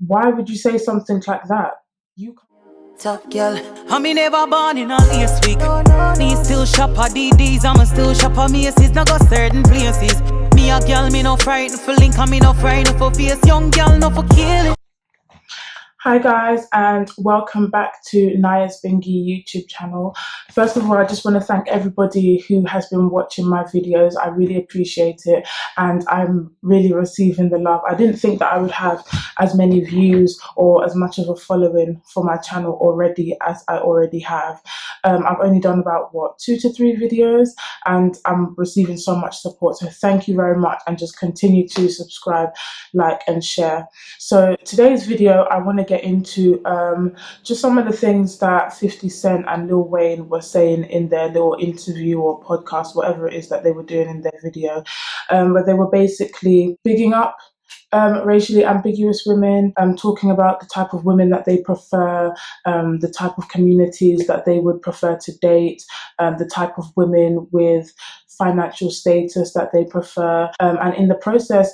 Why would you say something like that? You Top girl, I me never born in a lace week. Me still shop at DDs, I'ma still shop at Macy's. Now go certain places. Me a girl, me no frightened for link, and me no frightened for face. Young girl, no for killing. Hi guys, and welcome back to Naya's Binghi YouTube channel. First of all, I just want to thank everybody who has been watching my videos. I really appreciate it, and I'm really receiving the love. I didn't think that I would have as many views or as much of a following for my channel already as I already have. I've only done about 2 to 3 videos, and I'm receiving so much support. So thank you very much, and just continue to subscribe, like, and share. So today's video, I want to get into just some of the things that 50 Cent and Lil Wayne were saying in their little interview or podcast, whatever it is that they were doing in their video, where they were basically bigging up racially ambiguous women, talking about the type of women that they prefer, the type of communities that they would prefer to date, the type of women with financial status that they prefer, and in the process,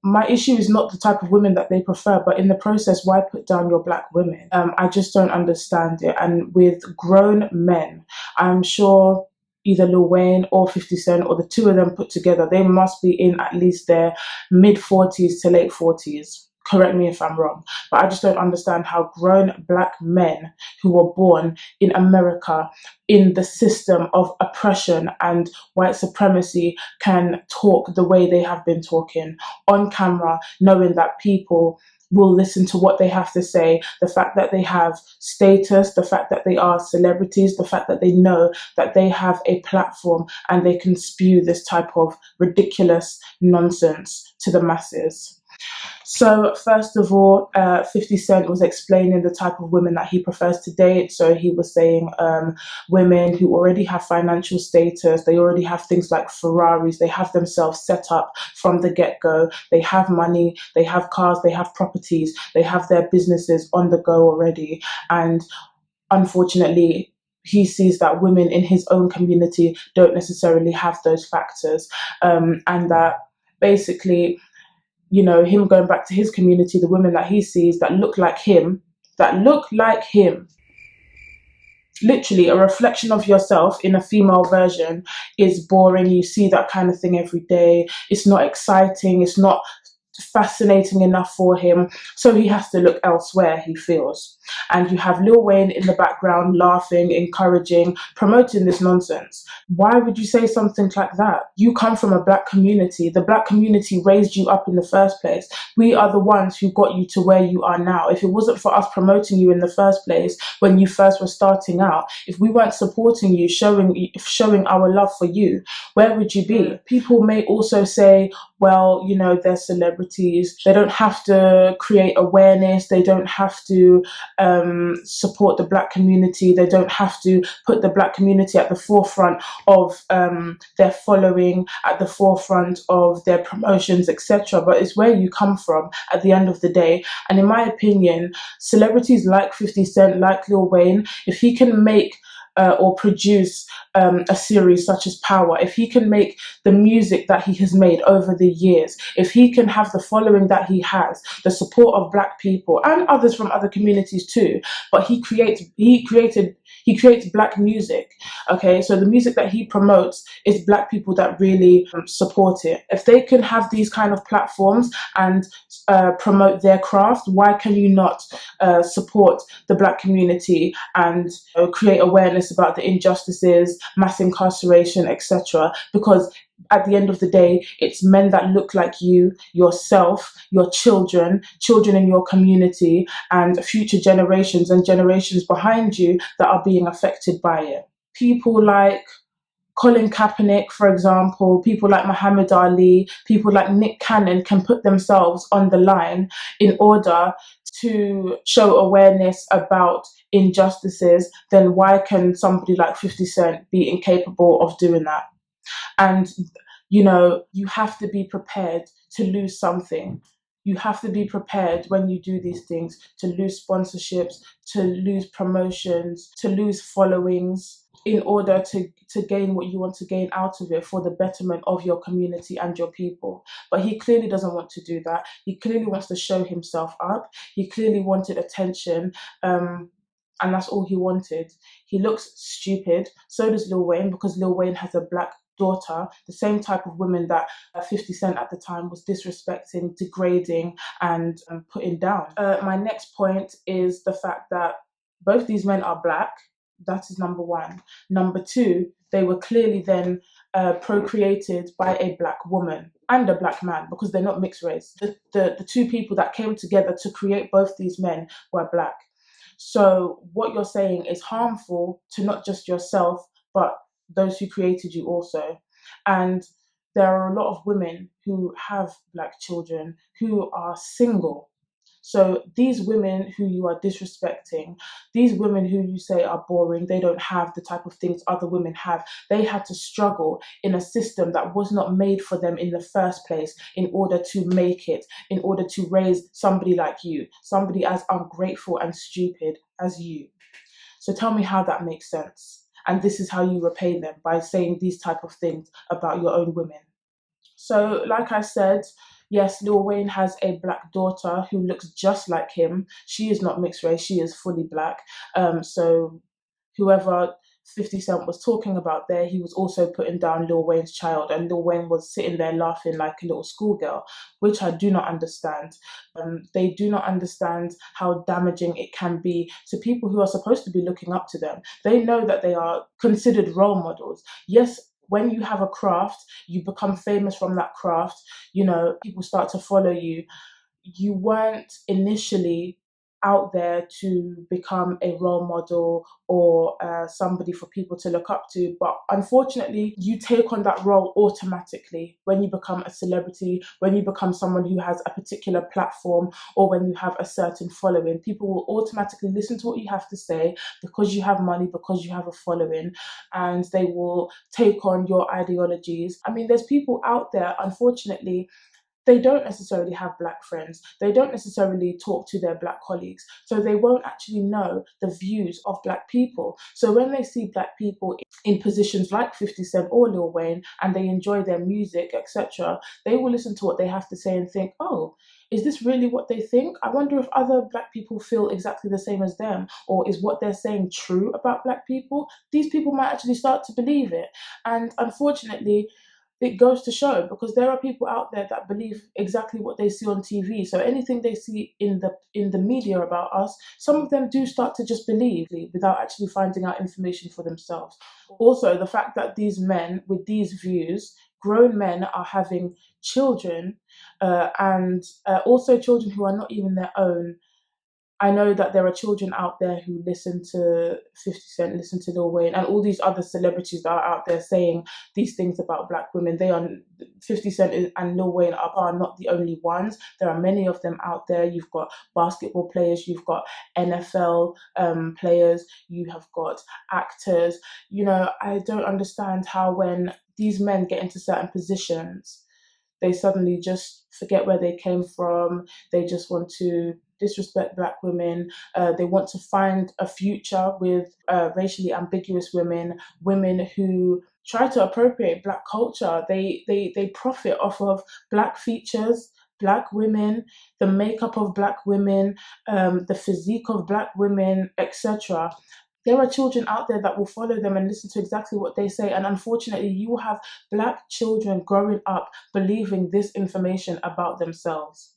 my issue is not the type of women that they prefer, but in the process, why put down your black women? I just don't understand it. And with grown men, I'm sure either Lil Wayne or 50 Cent or the two of them put together, they must be in at least their mid-40s to late 40s. Correct me if I'm wrong, but I just don't understand how grown black men who were born in America in the system of oppression and white supremacy can talk the way they have been talking on camera, knowing that people will listen to what they have to say, the fact that they have status, the fact that they are celebrities, the fact that they know that they have a platform and they can spew this type of ridiculous nonsense to the masses. So first of all, 50 Cent was explaining the type of women that he prefers to date. So he was saying women who already have financial status, they already have things like Ferraris, they have themselves set up from the get-go, they have money, they have cars, they have properties, they have their businesses on the go already. And unfortunately, he sees that women in his own community don't necessarily have those factors, and that basically, him going back to his community, the women that he sees that look like him, literally a reflection of yourself in a female version, is boring. You see that kind of thing every day. It's not exciting. It's not fascinating enough for him. So he has to look elsewhere, he feels. And you have Lil Wayne in the background laughing, encouraging, promoting this nonsense. Why would you say something like that? You come from a black community. The black community raised you up in the first place. We are the ones who got you to where you are now. If it wasn't for us promoting you in the first place when you first were starting out, if we weren't supporting you, showing our love for you, where would you be? People may also say, well, they're celebrities. They don't have to create awareness. They don't have to support the black community. They don't have to put the black community at the forefront of their following, at the forefront of their promotions, etc. But it's where you come from at the end of the day. And in my opinion, celebrities like 50 Cent, like Lil Wayne, if he can make or produce a series such as Power, if he can make the music that he has made over the years, if he can have the following that he has, the support of black people and others from other communities too, but he creates black music. Okay, so the music that he promotes is black people that really support it. If they can have these kind of platforms and promote their craft, why can you not support the black community and create awareness about the injustices, mass incarceration, etc.? Because at the end of the day, it's men that look like you, yourself, your children in your community, and future generations and generations behind you that are being affected by it. People like Colin Kaepernick, for example, people like Muhammad Ali, people like Nick Cannon can put themselves on the line in order to show awareness about injustices. Then why can somebody like 50 Cent be incapable of doing that? And, you have to be prepared to lose something. You have to be prepared when you do these things to lose sponsorships, to lose promotions, to lose followings. in order to gain what you want to gain out of it for the betterment of your community and your people. But he clearly doesn't want to do that. He clearly wants to show himself up. He clearly wanted attention. And that's all he wanted. He looks stupid. So does Lil Wayne, because Lil Wayne has a black daughter, the same type of women that 50 Cent at the time was disrespecting, degrading, and putting down. My next point is the fact that both these men are black. That is number one. Number two, they were clearly then procreated by a black woman and a black man, because they're not mixed race. The two people that came together to create both these men were black. So what you're saying is harmful to not just yourself, but those who created you also. And there are a lot of women who have black children who are single. So these women who you are disrespecting, these women who you say are boring, they don't have the type of things other women have. They had to struggle in a system that was not made for them in the first place in order to make it, in order to raise somebody like you, somebody as ungrateful and stupid as you. So tell me how that makes sense. And this is how you repay them, by saying these type of things about your own women. So, like I said, yes, Lil Wayne has a black daughter who looks just like him. She is not mixed race, she is fully black. So whoever 50 Cent was talking about there, he was also putting down Lil Wayne's child, and Lil Wayne was sitting there laughing like a little schoolgirl, which I do not understand. They do not understand how damaging it can be to people who are supposed to be looking up to them. They know that they are considered role models. Yes, when you have a craft, you become famous from that craft, people start to follow you. You weren't initially out there to become a role model or somebody for people to look up to, but unfortunately you take on that role automatically when you become a celebrity, when you become someone who has a particular platform, or when you have a certain following. People will automatically listen to what you have to say because you have money, because you have a following, and they will take on your ideologies. I mean, there's people out there, unfortunately, they don't necessarily have black friends. They don't necessarily talk to their black colleagues. So they won't actually know the views of black people. So when they see black people in positions like 50 Cent or Lil Wayne, and they enjoy their music, etc., they will listen to what they have to say and think, oh, is this really what they think? I wonder if other black people feel exactly the same as them, or is what they're saying true about black people? These people might actually start to believe it. And unfortunately, it goes to show, because there are people out there that believe exactly what they see on TV. So anything they see in the media about us, some of them do start to just believe without actually finding out information for themselves. Also, the fact that these men with these views, grown men, are having children, and also children who are not even their own. I know that there are children out there who listen to 50 Cent, listen to Lil Wayne, and all these other celebrities that are out there saying these things about black women. 50 Cent and Lil Wayne are not the only ones. There are many of them out there. You've got basketball players, you've got NFL players, you have got actors. I don't understand how when these men get into certain positions, they suddenly just forget where they came from. They just want to disrespect black women. They want to find a future with racially ambiguous women who try to appropriate black culture. They profit off of black features, black women, the makeup of black women, the physique of black women, etc. There are children out there that will follow them and listen to exactly what they say. And unfortunately, you will have black children growing up believing this information about themselves.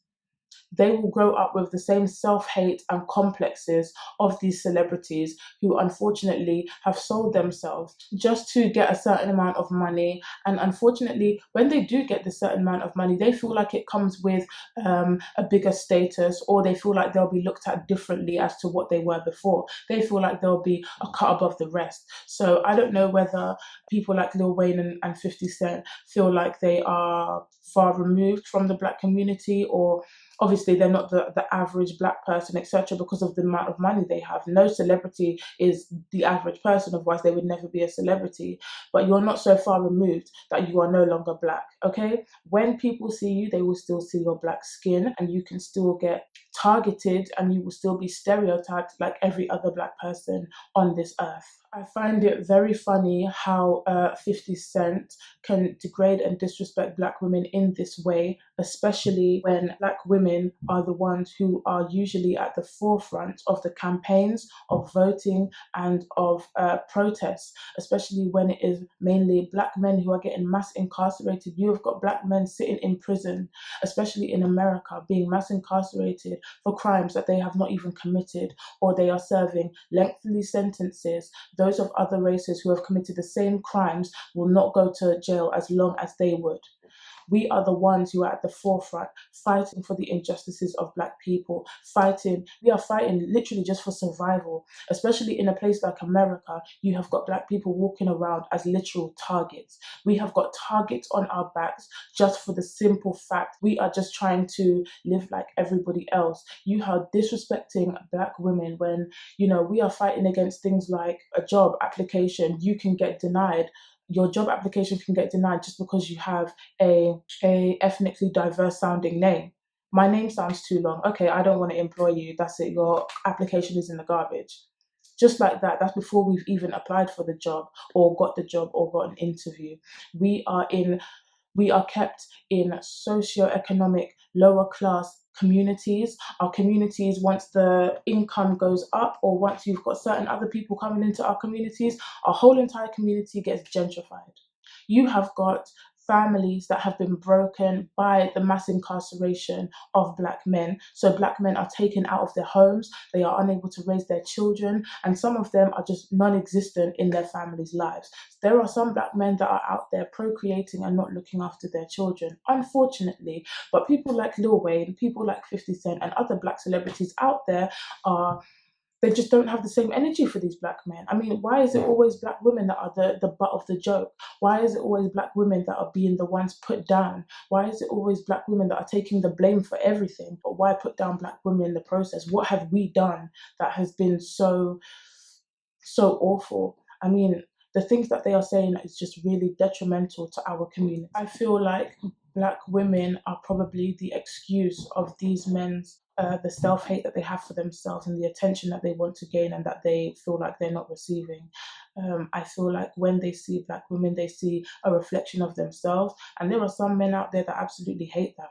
They will grow up with the same self-hate and complexes of these celebrities who unfortunately have sold themselves just to get a certain amount of money. And unfortunately, when they do get this certain amount of money, they feel like it comes with a bigger status, or they feel like they'll be looked at differently as to what they were before. They feel like they'll be a cut above the rest. So I don't know whether people like Lil Wayne and 50 Cent feel like they are far removed from the black community, or Obviously they're not the average black person, etc., because of the amount of money they have. No celebrity is the average person, otherwise they would never be a celebrity. But you're not so far removed that you are no longer black. Okay, when people see you, they will still see your black skin, and you can still get targeted, and you will still be stereotyped like every other black person on this earth. I find it very funny how 50 Cent can degrade and disrespect black women in this way, especially when black women are the ones who are usually at the forefront of the campaigns, of voting, and of protests, especially when it is mainly black men who are getting mass incarcerated. You have got black men sitting in prison, especially in America, being mass incarcerated for crimes that they have not even committed, or they are serving lengthy sentences. Those of other races who have committed the same crimes will not go to jail as long as they would. We are the ones who are at the forefront fighting for the injustices of black people, we are fighting literally just for survival, especially in a place like America. You have got black people walking around as literal targets. We have got targets on our backs just for the simple fact we are just trying to live like everybody else. You are disrespecting black women when, we are fighting against things like a job application. You can get denied. Your job application can get denied just because you have a ethnically diverse sounding name. My name sounds too long. Okay, I don't want to employ you. That's it. Your application is in the garbage. Just like that. That's before we've even applied for the job or got the job or got an interview. We are in we are kept in socio-economic lower class communities. Our communities, once the income goes up, or once you've got certain other people coming into our communities, our whole entire community gets gentrified. You have got families that have been broken by the mass incarceration of black men. So black men are taken out of their homes, they are unable to raise their children, and some of them are just non-existent in their families' lives. There are some black men that are out there procreating and not looking after their children, unfortunately. But people like Lil Wayne, people like 50 Cent, and other black celebrities out there are they just don't have the same energy for these black men. I mean, why is it always black women that are the butt of the joke? Why is it always black women that are being the ones put down? Why is it always black women that are taking the blame for everything? But why put down black women in the process? What have we done that has been so awful? I mean, the things that they are saying is just really detrimental to our community. I feel like black women are probably the excuse of these men's the self-hate that they have for themselves and the attention that they want to gain and that they feel like they're not receiving. I feel like when they see black women, they see a reflection of themselves. And there are some men out there that absolutely hate that.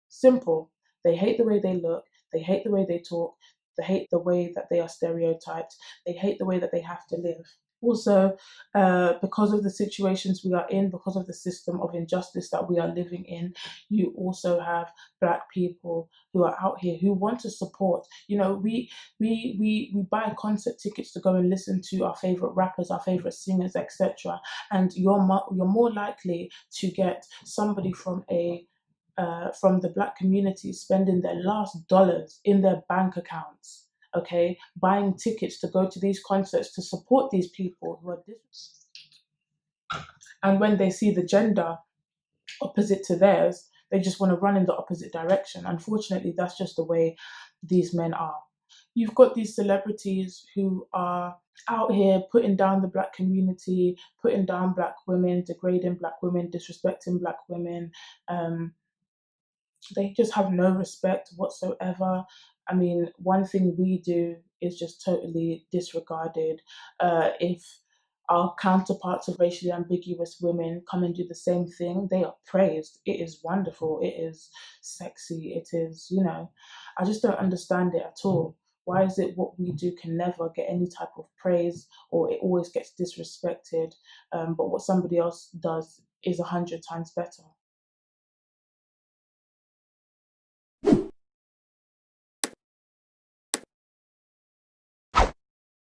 Simple. They hate the way they look. They hate the way they talk. They hate the way that they are stereotyped. They hate the way that they have to live. Also, because of the situations we are in, because of the system of injustice that we are living in, you also have black people who are out here who want to support. We buy concert tickets to go and listen to our favorite rappers, our favorite singers, etc. And you're more likely to get somebody from the black community spending their last dollars in their bank accounts, okay, buying tickets to go to these concerts to support these people who are different. And when they see the gender opposite to theirs, they just want to run in the opposite direction. Unfortunately, that's just the way these men are. You've got these celebrities who are out here putting down the black community, putting down black women, degrading black women, disrespecting black women. They just have no respect whatsoever. I mean, one thing we do is just totally disregarded. If our counterparts of racially ambiguous women come and do the same thing, they are praised. It is wonderful. It is sexy. It is, I just don't understand it at all. Why is it what we do can never get any type of praise, or it always gets disrespected, but what somebody else does is 100 times better?